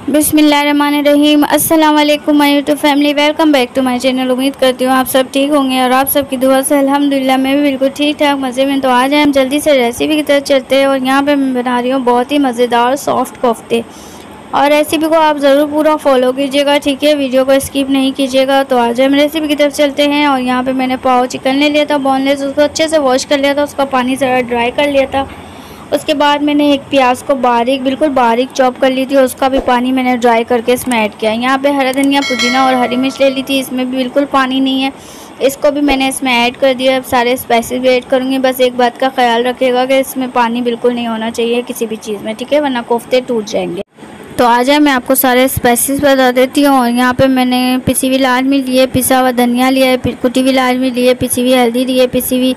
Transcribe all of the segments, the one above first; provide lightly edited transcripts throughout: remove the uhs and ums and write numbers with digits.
बिस्मिल्लाहिर्रहमानिर्रहीम। अस्सलाम वालेकुम my YouTube family, welcome back to my channel. उम्मीद करती हूँ आप सब ठीक होंगे और आप सबकी दुआ से अल्हम्दुलिल्लाह मैं भी बिल्कुल ठीक ठाक मज़े में। तो आज हम जल्दी से रेसिपी की तरफ चलते हैं और यहाँ पे मैं बना रही हूँ बहुत ही मज़ेदार सॉफ्ट कोफ्ते। और रेसिपी को आप ज़रूर पूरा फॉलो कीजिएगा, ठीक है, वीडियो को स्किप नहीं कीजिएगा। तो आज हम रेसिपी की तरफ चलते हैं। और यहाँ पर मैंने पाव चिकन ले लिया था बोनलेस, उसको अच्छे से वॉश कर लिया था, उसका पानी ज़रा ड्राई कर लिया था। उसके बाद मैंने एक प्याज को बिल्कुल बारीक चॉप कर ली थी, उसका भी पानी मैंने ड्राई करके इसमें ऐड किया। यहाँ पे हरा धनिया, पुदीना और हरी मिर्च ले ली थी, इसमें भी बिल्कुल पानी नहीं है, इसको भी मैंने इसमें ऐड कर दिया। अब सारे स्पाइसेस भी ऐड करूँगी। बस एक बात का ख्याल रखिएगा कि इसमें पानी बिल्कुल नहीं होना चाहिए किसी भी चीज़ में, ठीक है, वरना कोफ्ते टूट जाएंगे। तो आ जाए मैं आपको सारे स्पाइसेस बता देती हूँ। और यहाँ पे मैंने पिसी हुई लाल मिर्च लिए, पिसा हुआ धनिया लिया है, कुटी हुई लाल मिर्च लिए, पिसी हुई हल्दी लिए, पिसी हुई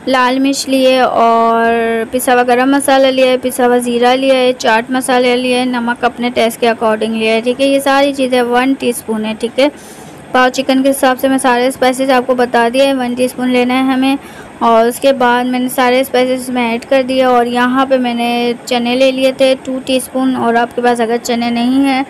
लाल मिर्च लिए और पिसा हुआ गरम मसाला लिया है, पिसा हुआ ज़ीरा लिया है, चाट मसाला लिया है, नमक अपने टेस्ट के अकॉर्डिंग लिया है, ठीक है। ये सारी चीज़ें 1 टीस्पून है, ठीक है। पाव चिकन के हिसाब से मैं सारे स्पाइसेस आपको बता दिए, 1 टीस्पून लेना है हमें। और उसके बाद मैंने सारे स्पाइसेस में ऐड कर दिया। और यहाँ पे मैंने चने ले लिए थे 2 टीस्पून। और आपके पास अगर चने नहीं हैं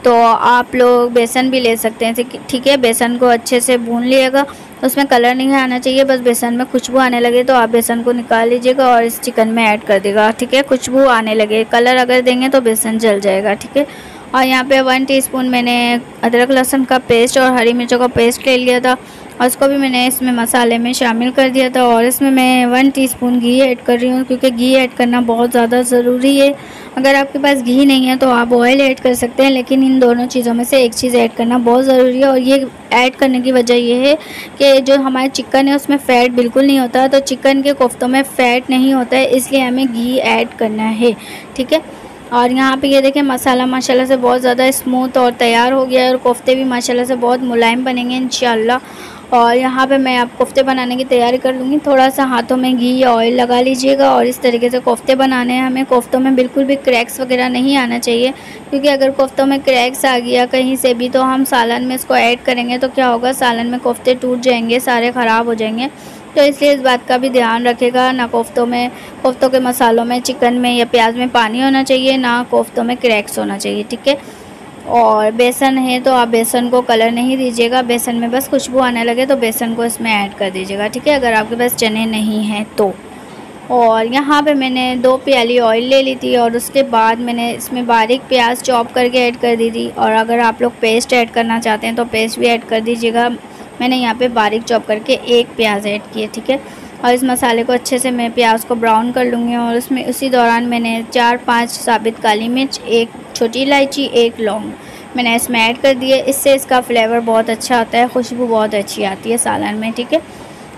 तो आप लोग बेसन भी ले सकते हैं, ठीक है। बेसन को अच्छे से भून लिएगा, उसमें कलर नहीं आना चाहिए, बस बेसन में खुशबू आने लगे तो आप बेसन को निकाल लीजिएगा और इस चिकन में ऐड कर देगा, ठीक है। खुशबू आने लगे, कलर अगर देंगे तो बेसन जल जाएगा, ठीक है। और यहाँ पे 1 टीस्पून मैंने अदरक लहसुन का पेस्ट और हरी मिर्चों का पेस्ट ले लिया था और उसको भी मैंने इसमें मसाले में शामिल कर दिया था। और इसमें मैं 1 टीस्पून घी ऐड कर रही हूँ, क्योंकि घी ऐड करना बहुत ज़्यादा ज़रूरी है। अगर आपके पास घी नहीं है तो आप ऑयल ऐड कर सकते हैं, लेकिन इन दोनों चीज़ों में से एक चीज़ ऐड करना बहुत ज़रूरी है। और ये ऐड करने की वजह यह है कि जो हमारे चिकन है उसमें फ़ैट बिल्कुल नहीं होता, तो चिकन के कोफ्तों में फ़ैट नहीं होता है, इसलिए हमें घी ऐड करना है, ठीक है। और यहाँ पे ये देखें मसाला माशाल्लाह से बहुत ज़्यादा स्मूथ और तैयार हो गया है और कोफ्ते भी माशाल्लाह से बहुत मुलायम बनेंगे इंशाल्लाह। और यहाँ पे मैं आप कोफ्ते बनाने की तैयारी कर लूँगी। थोड़ा सा हाथों में घी या ऑयल लगा लीजिएगा और इस तरीके से कोफ्ते बनाने हैं हमें। कोफ्तों में बिल्कुल भी क्रैक्स वगैरह नहीं आना चाहिए, क्योंकि अगर कोफ्तों में क्रैक्स आ गया कहीं से भी तो हम सालन में इसको ऐड करेंगे तो क्या होगा, सालन में कोफ्ते टूट जाएंगे, सारे ख़राब हो जाएंगे। तो इसलिए इस बात का भी ध्यान रखेगा, ना कोफ्तों के मसालों में, चिकन में या प्याज में पानी होना चाहिए, ना कोफ्तों में क्रैक्स होना चाहिए, ठीक है। और बेसन है तो आप बेसन को कलर नहीं दीजिएगा, बेसन में बस खुशबू आने लगे तो बेसन को इसमें ऐड कर दीजिएगा, ठीक है, अगर आपके पास चने नहीं हैं तो। और यहाँ पे मैंने 2 प्याली ऑयल ले ली थी और उसके बाद मैंने इसमें बारीक प्याज चॉप करके ऐड कर दी थी। और अगर आप लोग पेस्ट ऐड करना चाहते हैं तो पेस्ट भी ऐड कर दीजिएगा। मैंने यहाँ पे बारीक चॉप करके 1 प्याज ऐड किया, ठीक है। और इस मसाले को अच्छे से मैं प्याज को ब्राउन कर लूँगी। और उसमें उसी दौरान मैंने 4-5 साबित काली मिर्च, 1 छोटी इलायची, 1 लौंग मैंने इसमें ऐड कर दिए। इससे इसका फ्लेवर बहुत अच्छा आता है, खुशबू बहुत अच्छी आती है सालन में, ठीक है।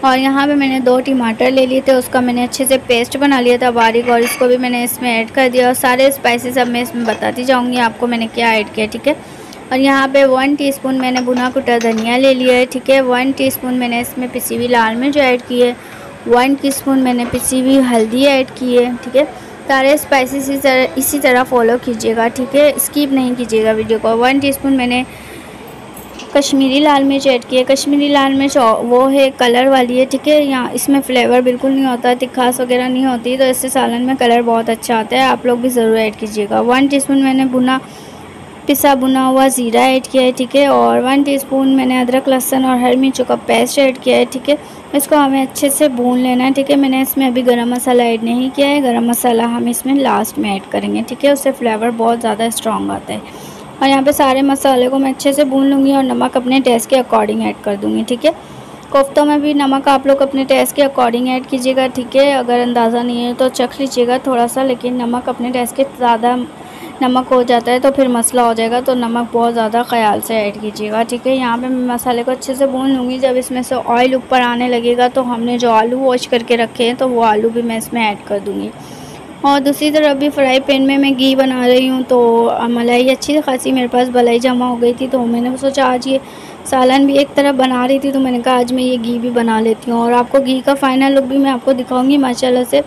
और यहाँ पे मैंने 2 टमाटर ले लिए थे, उसका मैंने अच्छे से पेस्ट बना लिया था बारीक, और इसको भी मैंने इसमें ऐड कर दिया। और सारे स्पाइसेस अब मैं इसमें बताती जाऊँगी आपको मैंने क्या ऐड किया, ठीक है। और यहाँ पे 1 टीस्पून मैंने भुना कुटा धनिया ले लिया है, ठीक है। 1 टीस्पून मैंने इसमें पिसी हुई लाल मिर्च ऐड की है, 1 टीस्पून मैंने पिसी हुई हल्दी ऐड की है, ठीक है। सारे स्पाइसेस इसी तरह फॉलो कीजिएगा, ठीक है, स्किप नहीं कीजिएगा वीडियो को। 1 टीस्पून मैंने कश्मीरी लाल मिर्च ऐड की है। कश्मीरी लाल मिर्च वो है कलर वाली है, ठीक है। यहाँ इसमें फ्लेवर बिल्कुल नहीं होता, तिखास वगैरह नहीं होती, तो इससे सालन में कलर बहुत अच्छा आता है, आप लोग भी ज़रूर ऐड कीजिएगा। 1 टीस्पून मैंने पिसा भुना हुआ ज़ीरा ऐड किया है, ठीक है। और 1 टीस्पून मैंने अदरक लहसुन और हरी मिर्चों का पेस्ट ऐड किया है, ठीक है। इसको हमें अच्छे से भून लेना है, ठीक है। मैंने इसमें अभी गरम मसाला ऐड नहीं किया है, गरम मसाला हम इसमें लास्ट में ऐड करेंगे, ठीक है, उससे फ्लेवर बहुत ज़्यादा स्ट्रॉन्ग आता है। और यहाँ पे सारे मसाले को मैं अच्छे से भून लूँगी और नमक अपने टेस्ट के अकॉर्डिंग ऐड कर दूँगी, ठीक है। कोफ्तों में भी नमक आप लोग अपने टेस्ट के अकॉर्डिंग ऐड कीजिएगा, ठीक है। अगर अंदाज़ा नहीं है तो चख लीजिएगा थोड़ा सा, लेकिन नमक अपने टेस्ट के ज़्यादा नमक हो जाता है तो फिर मसला हो जाएगा, तो नमक बहुत ज़्यादा ख्याल से ऐड कीजिएगा, ठीक है। यहाँ पे मैं मसाले को अच्छे से भून लूँगी। जब इसमें से ऑयल ऊपर आने लगेगा तो हमने जो आलू वॉश करके रखे हैं तो वो आलू भी मैं इसमें ऐड कर दूँगी। और दूसरी तरफ भी फ्राई पैन में मैं घी बना रही हूँ, तो मलाई अच्छी खासी मेरे पास मलाई जमा हो गई थी, तो मैंने सोचा आज ये सालन भी एक तरफ बना रही थी तो मैंने कहा आज मैं ये घी भी बना लेती हूँ। और आपको घी का फ़ाइनल लुक भी मैं आपको दिखाऊँगी, माशाल्लाह से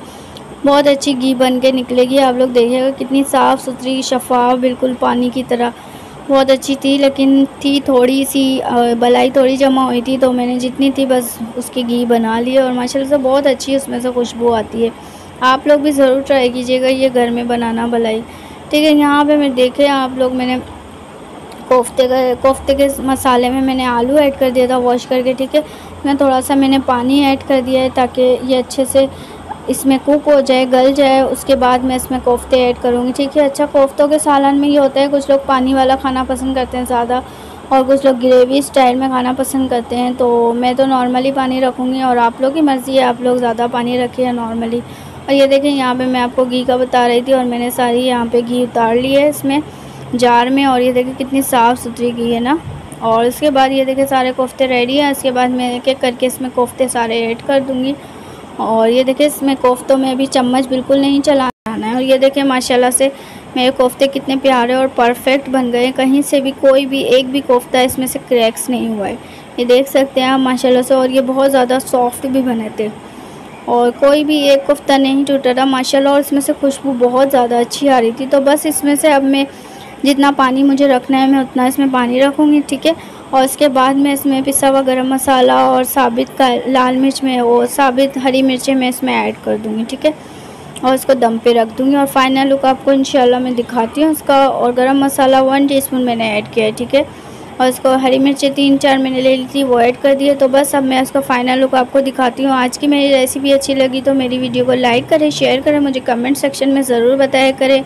बहुत अच्छी घी बन के निकलेगी। आप लोग देखिएगा कितनी साफ़ सुथरी शफाफ बिल्कुल पानी की तरह बहुत अच्छी थी, लेकिन थी थोड़ी सी मलाई थोड़ी जमा हुई थी, तो मैंने जितनी थी बस उसकी घी बना ली और माशाल्लाह से बहुत अच्छी उसमें से खुशबू आती है। आप लोग भी ज़रूर ट्राई कीजिएगा ये घर में बनाना मलाई, ठीक है। यहाँ पे मैं देखें आप लोग मैंने कोफ्ते के मसाले में मैंने आलू ऐड कर दिया था वॉश करके, ठीक है। मैं थोड़ा सा मैंने पानी ऐड कर दिया है ताकि ये अच्छे से इसमें कुक हो जाए, गल जाए। उसके बाद मैं इसमें कोफ्ते ऐड करूँगी, ठीक है। अच्छा, कोफ्तों के सालन में ये होता है, कुछ लोग पानी वाला खाना पसंद करते हैं ज़्यादा और कुछ लोग ग्रेवी स्टाइल में खाना पसंद करते हैं। तो मैं तो नॉर्मली पानी रखूँगी और आप लोग की मर्ज़ी है, आप लोग ज़्यादा पानी रखें या नॉर्मली। और ये देखें यहाँ पे मैं आपको घी का बता रही थी और मैंने सारी यहाँ पे घी उतार ली है इसमें जार में। और ये देखें कितनी साफ़ सुथरी घी है ना। और इसके बाद ये देखें सारे कोफ्ते रेडी हैं। इसके बाद मैं एक एक करके इसमें कोफ्ते सारे ऐड कर दूँगी। और ये देखें इसमें कोफ्तों में अभी चम्मच बिल्कुल नहीं चलाना है। और ये देखें माशाल्लाह से मेरे कोफ्ते कितने प्यारे और परफेक्ट बन गए हैं। कहीं से भी कोई भी एक भी कोफ्ता इसमें से क्रैक्स नहीं हुआ है, ये देख सकते हैं आप माशाल्लाह से। और ये बहुत ज़्यादा सॉफ्ट भी बने थे और कोई भी एक कोफ्ता नहीं टूटा था माशाल्लाह। और इसमें से खुशबू बहुत ज़्यादा अच्छी आ रही थी। तो बस इसमें से अब मैं जितना पानी मुझे रखना है मैं उतना इसमें पानी रखूँगी, ठीक है। और इसके बाद मैं इसमें पिसा हुआ गरम मसाला और साबित लाल मिर्च में और साबित हरी मिर्चें मैं इसमें ऐड कर दूँगी, ठीक है। और इसको दम पे रख दूँगी और फाइनल लुक आपको इंशाल्लाह मैं दिखाती हूँ इसका। और गरम मसाला 1 टीस्पून मैंने ऐड किया है, ठीक है। और इसको हरी मिर्चें 3-4 मैंने ले ली थी, वो ऐड कर दिए। तो बस अब मैं इसका फाइनल लुक आपको दिखाती हूँ। आज की मेरी रेसिपी अच्छी लगी तो मेरी वीडियो को लाइक करें, शेयर करें, मुझे कमेंट सेक्शन में ज़रूर बताया करें।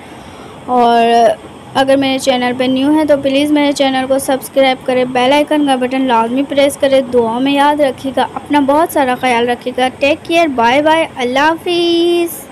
और अगर मेरे चैनल पर न्यू है तो प्लीज़ मेरे चैनल को सब्सक्राइब करें, बेल आइकन का बटन लाजमी प्रेस करें। दुआ में याद रखिएगा, अपना बहुत सारा ख्याल रखिएगा। टेक केयर, बाय बाय, अल्लाह हाफिज़।